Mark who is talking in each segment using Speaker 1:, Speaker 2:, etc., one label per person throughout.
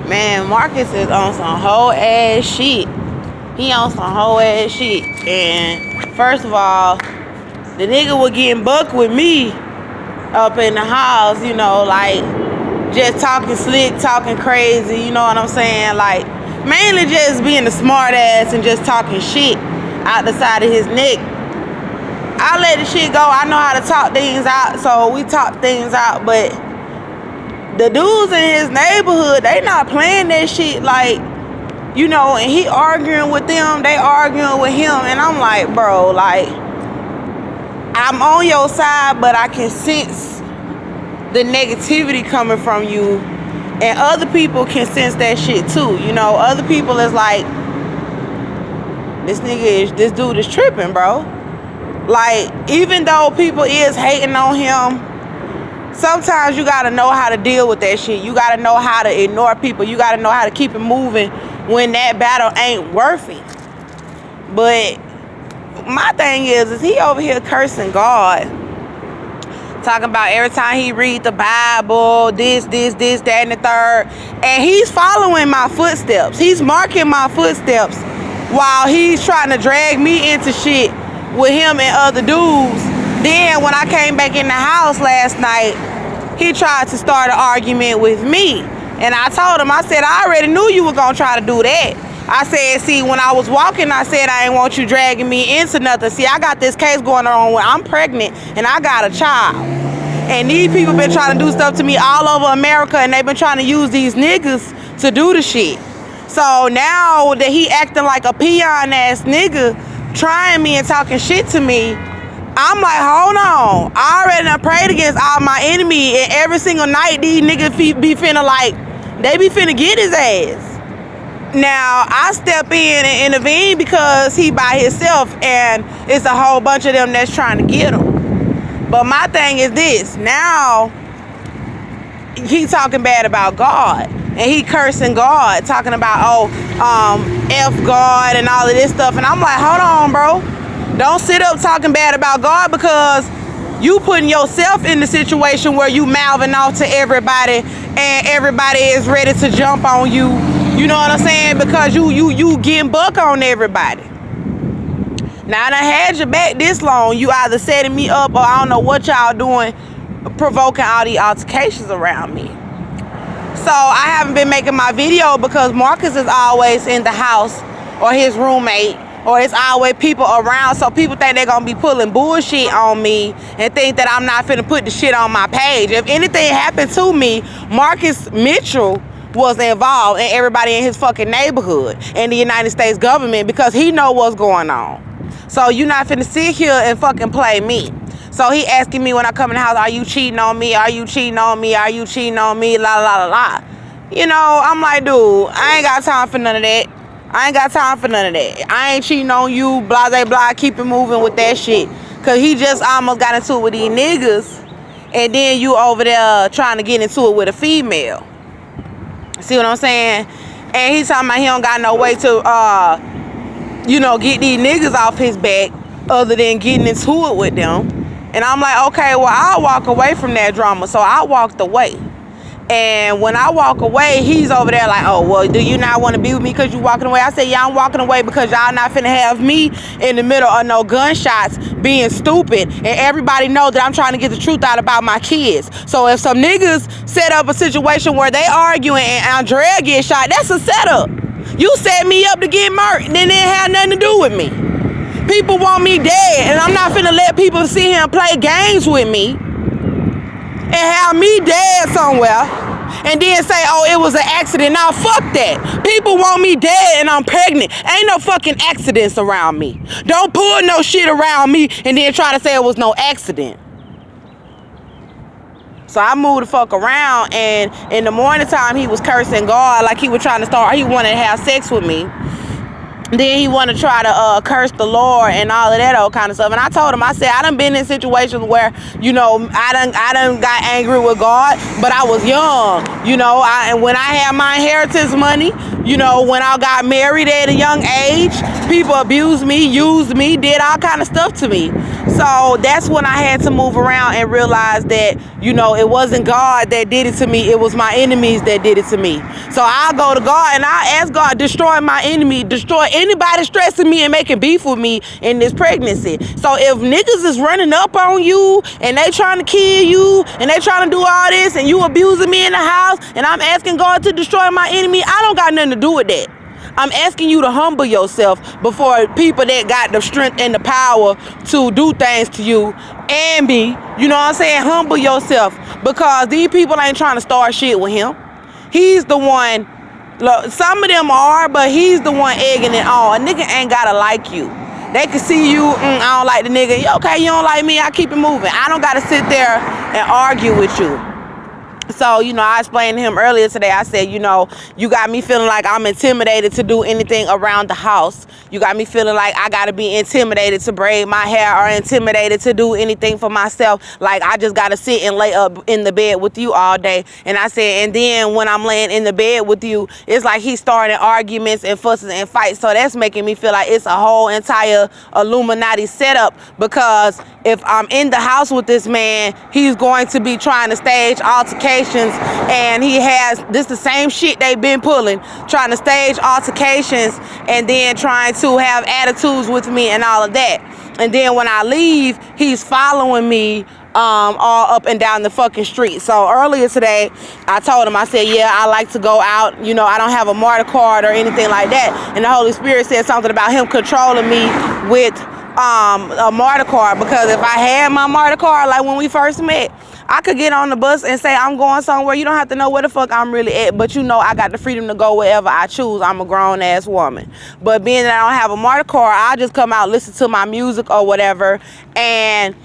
Speaker 1: Man, Marcus is on some whole ass shit. He on some whole ass shit. And first of all, the nigga was getting bucked with me up in the house, you know, like just talking slick, talking crazy, you know what I'm saying? Like mainly just being a smart ass and just talking shit out the side of his neck. I let the shit go. I know how to talk things out, so we talk things out, but the dudes in his neighborhood, they not playing that shit, like, you know, and he arguing with them, they arguing with him, and I'm like, bro, like, I'm on your side, but I can sense the negativity coming from you, and other people can sense that shit too, you know. Other people is like, this dude is tripping, bro. Like, even though people is hating on him, sometimes you gotta know how to deal with that shit. You gotta know how to ignore people. You gotta know how to keep it moving when that battle ain't worth it. But my thing is he over here cursing God, talking about every time he read the Bible, this, that, and the third. And he's following my footsteps. He's marking my footsteps while he's trying to drag me into shit with him and other dudes. Then when I came back in the house last night, he tried to start an argument with me. And I told him, I said, I already knew you were going to try to do that. I said, see, when I was walking, I said, I ain't want you dragging me into nothing. See, I got this case going on where I'm pregnant and I got a child. And these people been trying to do stuff to me all over America, and they've been trying to use these niggas to do the shit. So now that he acting like a peon ass nigga, trying me and talking shit to me, I'm like, hold on. I already done prayed against all my enemy, and every single night these niggas be finna like, they be finna get his ass. Now, I step in and intervene because he by himself, and it's a whole bunch of them that's trying to get him. But my thing is this, now he talking bad about God, and he cursing God, talking about, F God and all of this stuff. And I'm like, hold on, bro. Don't sit up talking bad about God, because you putting yourself in the situation where you mouthing off to everybody and everybody is ready to jump on you. You know what I'm saying? Because you getting buck on everybody. Now, I done had your back this long. You either setting me up, or I don't know what y'all doing, provoking all the altercations around me. So I haven't been making my video because Marcus is always in the house, or his roommate, or it's always people around, so people think they're gonna be pulling bullshit on me and think that I'm not finna put the shit on my page. If anything happened to me, Marcus Mitchell was involved, and everybody in his fucking neighborhood and the United States government, because he know what's going on. So you not finna sit here and fucking play me. So he asking me when I come in the house, are you cheating on me? Are you cheating on me? Are you cheating on me? La la la la. You know, I'm like, dude, I ain't got time for none of that. I ain't got time for none of that. I ain't cheating on you, blah, blah, blah. Keep it moving with that shit. Because he just almost got into it with these niggas. And then you over there trying to get into it with a female. See what I'm saying? And he talking about he don't got no way to, get these niggas off his back other than getting into it with them. And I'm like, okay, well, I'll walk away from that drama. So I walked away. And when I walk away, he's over there like, oh, well, do you not want to be with me because you walking away? I said, yeah, I'm walking away because y'all not finna have me in the middle of no gunshots being stupid. And everybody know that I'm trying to get the truth out about my kids. So if some niggas set up a situation where they arguing and Andrea gets shot, that's a setup. You set me up to get murked, and then it had nothing to do with me. People want me dead, and I'm not finna let people sit here and play games with me and have me dead somewhere and then say, oh, it was an accident. Now, fuck that. People want me dead and I'm pregnant. Ain't no fucking accidents around me. Don't pull no shit around me and then try to say it was no accident. So I moved the fuck around, and in the morning time, he was cursing God like he was trying to start, he wanted to have sex with me. Then he wanted to try to curse the Lord and all of that old kind of stuff. And I told him, I said, I done been in situations where, I done got angry with God, but I was young, and when I had my inheritance money, when I got married at a young age, people abused me, used me, did all kind of stuff to me. So that's when I had to move around and realize that, you know, it wasn't God that did it to me. It was my enemies that did it to me. So I'll go to God and I ask God, destroy my enemy, destroy anybody stressing me and making beef with me in this pregnancy. So if niggas is running up on you and they trying to kill you and they trying to do all this and you abusing me in the house and I'm asking God to destroy my enemy, I don't got nothing to do with that. I'm asking you to humble yourself before people that got the strength and the power to do things to you and me. You know what I'm saying? Humble yourself, because these people ain't trying to start shit with him. He's the one. Look, some of them are, but he's the one egging it on. A nigga ain't gotta like you. They can see you, I don't like the nigga. Okay, you don't like me, I keep it moving. I don't gotta sit there and argue with you. So, you know, I explained to him earlier today, I said, you know, you got me feeling like I'm intimidated to do anything around the house. You got me feeling like I got to be intimidated to braid my hair or intimidated to do anything for myself. Like, I just got to sit and lay up in the bed with you all day. And I said, and then when I'm laying in the bed with you, it's like he's starting arguments and fusses and fights. So that's making me feel like it's a whole entire Illuminati setup, because if I'm in the house with this man, he's going to be trying to stage altercations. And he has this the same shit they've been pulling, trying to stage altercations and then trying to have attitudes with me and all of that. And then when I leave, he's following me all up and down the fucking street. So earlier today, I told him, I said, yeah, I like to go out. You know, I don't have a MARTA card or anything like that. And the Holy Spirit said something about him controlling me with a MARTA card, because if I had my MARTA card, like when we first met, I could get on the bus and say I'm going somewhere. You don't have to know where the fuck I'm really at, but you know I got the freedom to go wherever I choose. I'm a grown ass woman. But being that I don't have a MARTA card, I just come out, listen to my music or whatever. And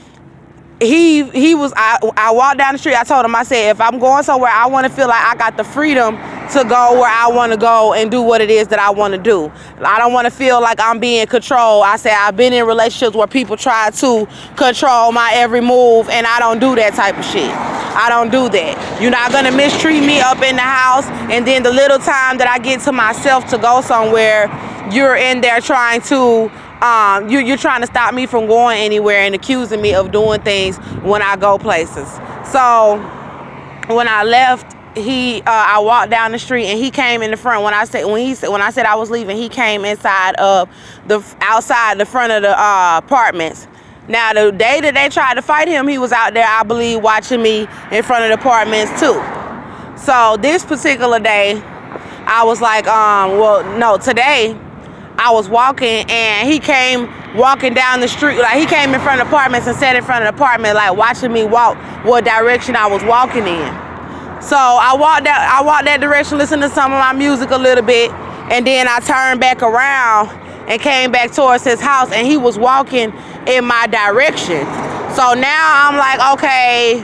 Speaker 1: I walked down the street. I told him, I said, if I'm going somewhere, I want to feel like I got the freedom to go where I want to go and do what it is that I want to do. I don't want to feel like I'm being controlled. I said, I've been in relationships where people try to control my every move, and I don't do that type of shit. I don't do that. You're not going to mistreat me up in the house, and then the little time that I get to myself to go somewhere, you're in there trying to you're trying to stop me from going anywhere and accusing me of doing things when I go places. So when I left, I walked down the street and he came in the front. When I said I was leaving, he came outside the front of the apartments. Now, the day that they tried to fight him, he was out there, I believe, watching me in front of the apartments too. So this particular day, I was like, today I was walking and he came walking down the street. Like, he came in front of apartments and sat in front of the apartment, like watching me walk what direction I was walking in. So I walked that direction, listened to some of my music a little bit, and then I turned back around and came back towards his house, and he was walking in my direction. So now I'm like, okay,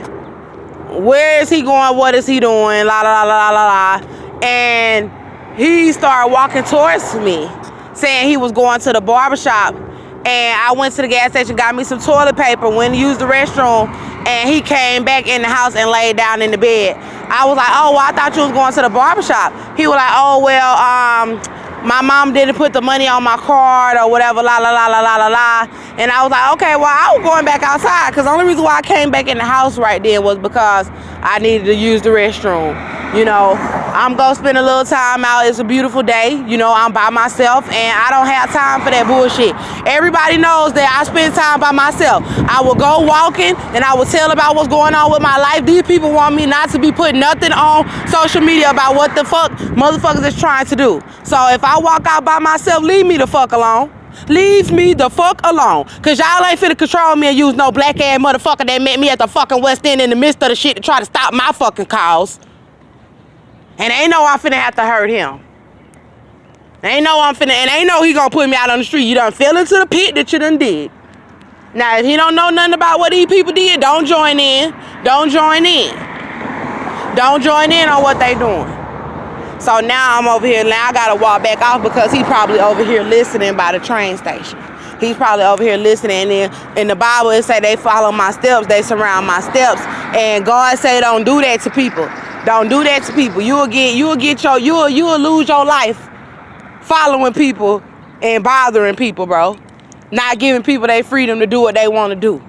Speaker 1: where is he going? What is he doing? La la la la la la. And he started walking towards me, saying he was going to the barbershop. And I went to the gas station, got me some toilet paper, went to use the restroom, and he came back in the house and laid down in the bed. I was like, oh, well, I thought you was going to the barbershop. He was like, oh, well, my mom didn't put the money on my card or whatever, la, la, la, la, la, la, la. And I was like, okay, well, I was going back outside, because the only reason why I came back in the house right then was because I needed to use the restroom. You know, I'm going to spend a little time out. It's a beautiful day. You know, I'm by myself, and I don't have time for that bullshit. Everybody knows that I spend time by myself. I will go walking, and I will tell about what's going on with my life. These people want me not to be putting nothing on social media about what the fuck motherfuckers is trying to do. So if I walk out by myself, leave me the fuck alone. Leave me the fuck alone. Cause y'all ain't finna control me and use no black ass motherfucker that met me at the fucking West End in the midst of the shit to try to stop my fucking cause. And ain't no I'm finna have to hurt him. Ain't no he gonna put me out on the street. You done fell into the pit that you done did. Now, if he don't know nothing about what these people did, don't join in. Don't join in. Don't join in on what they doing. So now I'm over here. Now I gotta walk back off because he probably over here listening by the train station. He's probably over here listening. And then in the Bible it say they follow my steps, they surround my steps. And God say don't do that to people. Don't do that to people. You'll lose your life following people and bothering people, bro. not giving people their freedom to do what they want to do.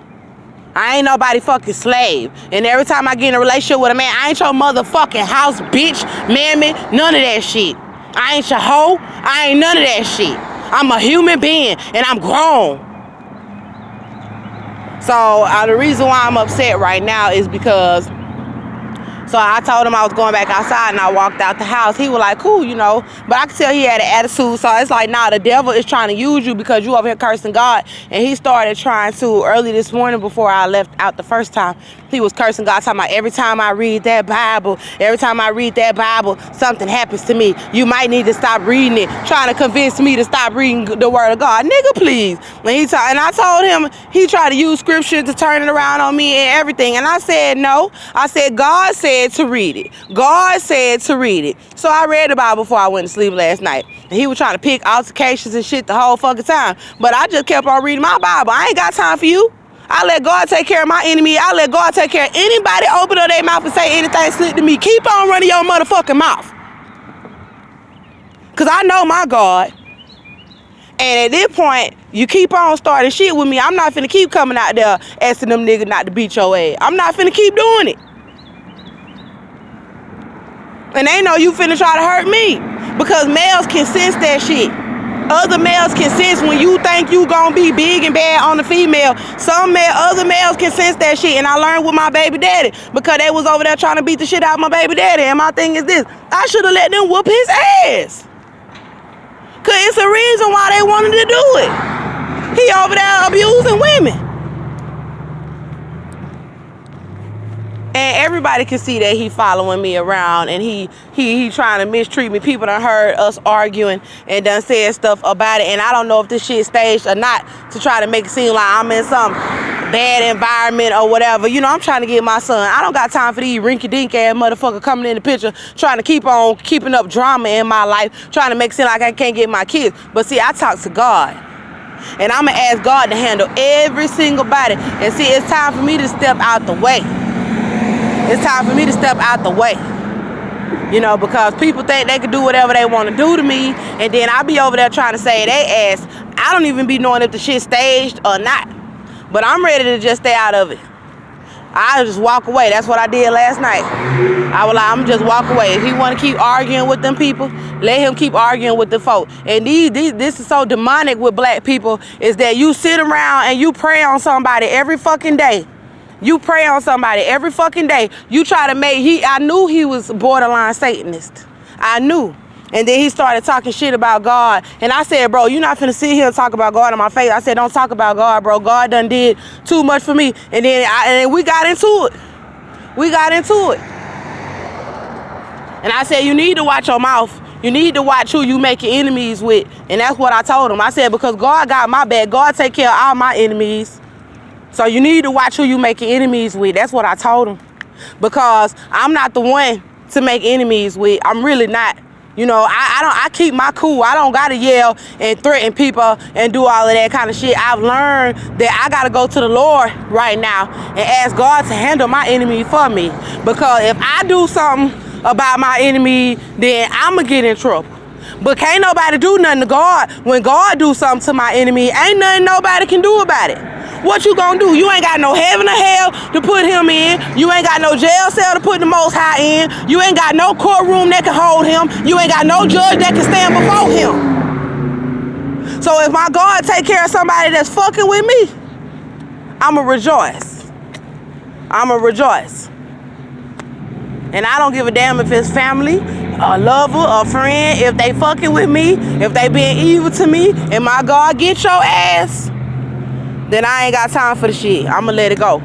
Speaker 1: I ain't nobody fucking slave. And every time I get in a relationship with a man, I ain't your motherfucking house bitch, mammy, none of that shit. I ain't your hoe. I ain't none of that shit. I'm a human being and I'm grown. So the reason why I'm upset right now is because, so I told him I was going back outside and I walked out the house. He was like, cool, you know. But I could tell he had an attitude. So it's like, nah, the devil is trying to use you because you over here cursing God. And he started trying to early this morning before I left out the first time. He was cursing God, talking about every time I read that Bible, something happens to me. You might need to stop reading it. Trying to convince me to stop reading the word of God. Nigga, please. And I told him he tried to use scripture to turn it around on me and everything. And I said, no. I said, God said to read it. God said to read it. So I read the Bible before I went to sleep last night. And he was trying to pick altercations and shit the whole fucking time. But I just kept on reading my Bible. I ain't got time for you. I let God take care of my enemy. I let God take care of anybody open up their mouth and say anything slick to me. Keep on running your motherfucking mouth. Because I know my God. And at this point, you keep on starting shit with me. I'm not finna keep coming out there asking them niggas not to beat your ass. I'm not finna keep doing it. And they know you finna try to hurt me. Because males can sense that shit. Other males can sense when you think you gonna be big and bad on the female. Other males can sense that shit. And I learned with my baby daddy. Because they was over there trying to beat the shit out of my baby daddy. And my thing is this. I should have let them whoop his ass. Because it's a reason why they wanted to do it. He over there abusing women. And everybody can see that he following me around and he trying to mistreat me. People done heard us arguing and done said stuff about it. And I don't know if this shit staged or not to try to make it seem like I'm in some bad environment or whatever. You know, I'm trying to get my son. I don't got time for these rinky-dink ass motherfucker coming in the picture trying to keep on keeping up drama in my life, trying to make it seem like I can't get my kids. But see, I talk to God. And I'm going to ask God to handle every single body. And see, it's time for me to step out the way. It's time for me to step out the way. You know, because people think they can do whatever they want to do to me. And then I be over there trying to say they ass. I don't even be knowing if the shit staged or not. But I'm ready to just stay out of it. I just walk away. That's what I did last night. I was like, I'm just walk away. If he want to keep arguing with them people, let him keep arguing with the folk. And this is so demonic with black people is that you sit around and you pray on somebody every fucking day. You pray on somebody every fucking day. You try to I knew he was borderline Satanist. I knew. And then he started talking shit about God. And I said, bro, you're not finna sit here and talk about God in my face. I said, don't talk about God, bro. God done did too much for me. And then we got into it. And I said, you need to watch your mouth. You need to watch who you making enemies with. And that's what I told him. I said, because God got my back. God take care of all my enemies. So you need to watch who you making enemies with. That's what I told him. Because I'm not the one to make enemies with. I'm really not. You know, I keep my cool. I don't gotta yell and threaten people and do all of that kind of shit. I've learned that I gotta go to the Lord right now and ask God to handle my enemy for me. Because if I do something about my enemy, then I'ma get in trouble. But can't nobody do nothing to God. When God do something to my enemy, ain't nothing nobody can do about it. What you gonna do? You ain't got no heaven or hell to put him in. You ain't got no jail cell to put the Most High in. You ain't got no courtroom that can hold him. You ain't got no judge that can stand before him. So if my God take care of somebody that's fucking with me, I'ma rejoice. And I don't give a damn if it's family, a lover, a friend. If they fucking with me, if they being evil to me, and my God get your ass, then I ain't got time for the shit. I'ma let it go.